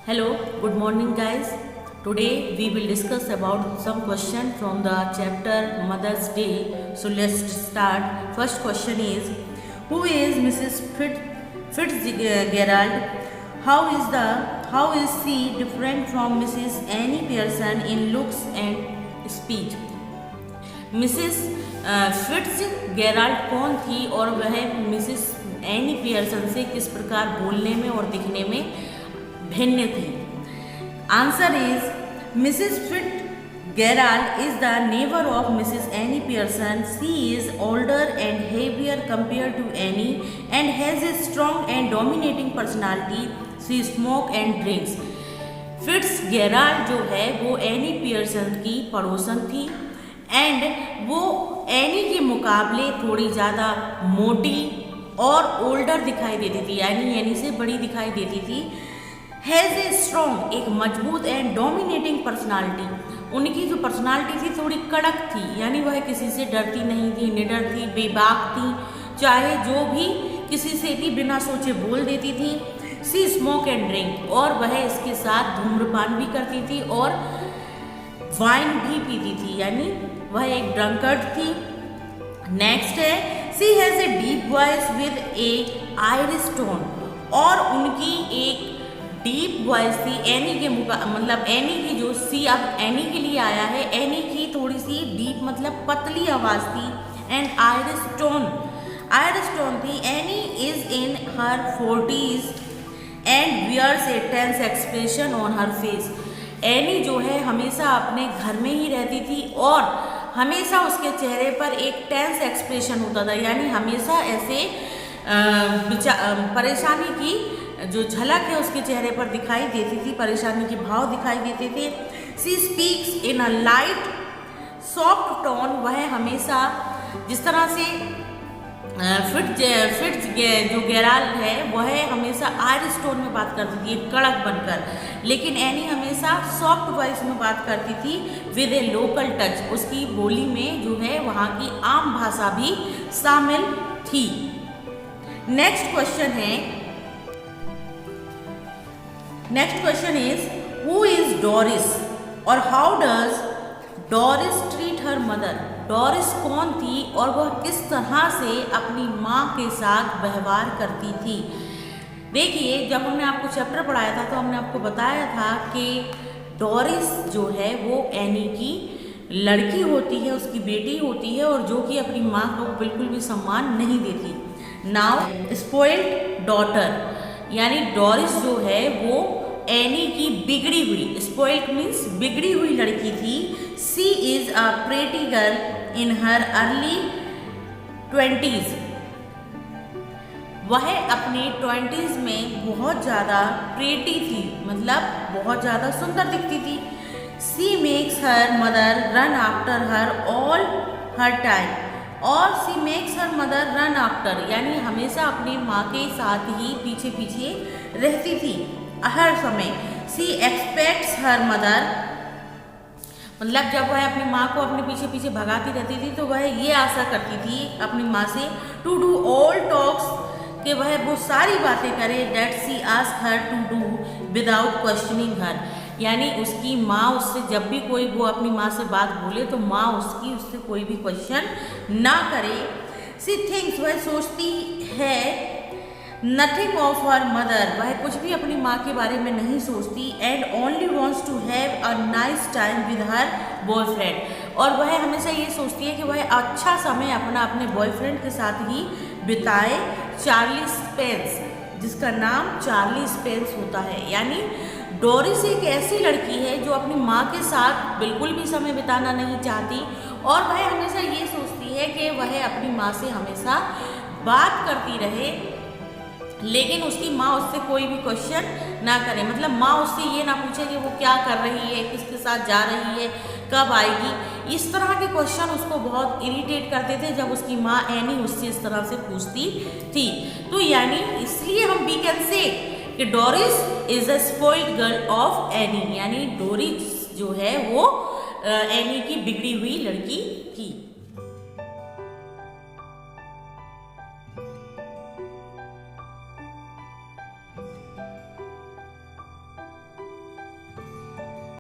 Hello, good morning guys. Today we will discuss about some question from the chapter Mother's Day. So let's start. First question is, who is Mrs. Fitzgerald? How is she different from Mrs. Annie Pearson in looks and speech? Mrs Fitzgerald कौन थी और वह Mrs Annie Pearson से किस प्रकार बोलने में और दिखने में भिन्न थी? Answer is Mrs Fitzgerald is the neighbour of Mrs Annie Pearson. She is older and heavier compare to Annie and has a strong and dominating personality. She smoke and drinks. Fitzgerald जो है वो any Pearson की पड़ोसन थी and वो any के मुकाबले थोड़ी ज़्यादा मोटी और ओल्डर दिखाई देती थी, यानी एनी से बड़ी दिखाई देती थी. हैज़ ए स्ट्रॉन्ग, एक मजबूत एंड डोमिनेटिंग पर्सनालिटी. उनकी जो पर्सनालिटी थी थोड़ी कड़क थी, यानी वह किसी से डरती नहीं थी, निडर थी, बेबाक थी, चाहे जो भी किसी से भी बिना सोचे बोल देती थी. सी स्मोक एंड ड्रिंक, और वह इसके साथ धूम्रपान भी करती थी और वाइन भी पीती थी, यानी वह एक ड्रंकर्ड थी. नेक्स्ट है, she has a deep voice with a Irish tone, और उनकी एक डीप वॉइस थी एनी के मतलब एनी की जो सी अब एनी के लिए आया है, एनी की थोड़ी सी डीप मतलब पतली आवाज़ थी एंड आयरिश टोन थी. Annie is in her 40s and wears a tense expression on her face. Annie जो है हमेशा अपने घर में ही रहती थी और हमेशा उसके चेहरे पर एक टेंस एक्सप्रेशन होता था, यानी हमेशा ऐसे परेशानी की जो झलक है उसके चेहरे पर दिखाई देती थी, परेशानी के भाव दिखाई देते थे. She speaks in a light soft tone. वह हमेशा जिस तरह से जो गेराल्ड है वह हमेशा आयरिश टोन में बात करती थी, कड़क बनकर, लेकिन एनी हमेशा सॉफ्ट वॉइस में बात करती थी विद ए लोकल टच. उसकी बोली में जो है वहाँ की आम भाषा भी शामिल थी. Next question is, who is Doris और how does Doris treat her mother? Doris कौन थी और वह किस तरह से अपनी माँ के साथ व्यवहार करती थी? देखिए, जब हमने आपको चैप्टर पढ़ाया था तो हमने आपको बताया था कि डोरिस जो है वो एनी की लड़की होती है, उसकी बेटी होती है, और जो कि अपनी माँ को बिल्कुल भी सम्मान नहीं देती. नाउ स्पॉइल्ड डॉटर, यानी डोरिस जो है वो एनी की बिगड़ी हुई, स्पॉइल्ड मीन्स बिगड़ी हुई लड़की थी. She is a pretty girl in her early 20s. वह अपने 20s में बहुत ज़्यादा प्रेटी थी, मतलब बहुत ज़्यादा सुंदर दिखती थी. She makes her mother run after her all her time, और she makes her mother run after, यानी हमेशा अपनी माँ के साथ ही पीछे पीछे रहती थी हर समय. सी एक्सपेक्ट्स हर मदर, मतलब जब वह अपनी माँ को अपने पीछे पीछे भगाती रहती थी तो वह ये आशा करती थी अपनी माँ से टू डू ऑल टॉक्स, कि वह वो सारी बातें करे that she ask her to do without questioning her, यानी उसकी माँ उससे जब भी कोई वो अपनी माँ से बात बोले तो माँ उससे कोई भी क्वेश्चन ना करे. सी थिंक्स, वह सोचती है नथिंग ऑफ हर मदर, वह कुछ भी अपनी माँ के बारे में नहीं सोचती. And only wants to have a nice time with her boyfriend, और वह हमेशा ये सोचती है कि वह अच्छा समय अपने बॉयफ्रेंड के साथ ही बिताए. चार्ली स्पेंस, जिसका नाम चार्ली स्पेंस होता है, यानी डोरिस एक ऐसी लड़की है जो अपनी माँ के साथ बिल्कुल भी समय बिताना नहीं चाहती, और वह हमेशा ये सोचती है कि वह अपनी माँ से हमेशा बात करती रहे, लेकिन उसकी माँ उससे कोई भी क्वेश्चन ना करे, मतलब माँ उससे ये ना पूछे कि वो क्या कर रही है, किसके साथ जा रही है, कब आएगी. इस तरह के क्वेश्चन उसको बहुत इरिटेट करते थे जब उसकी माँ एनी उससे इस तरह से पूछती थी. तो यानी इसलिए हम वी कैन से कि Doris is a spoiled girl of any, यानी डोरिस जो है वो एनी की बिगड़ी हुई लड़की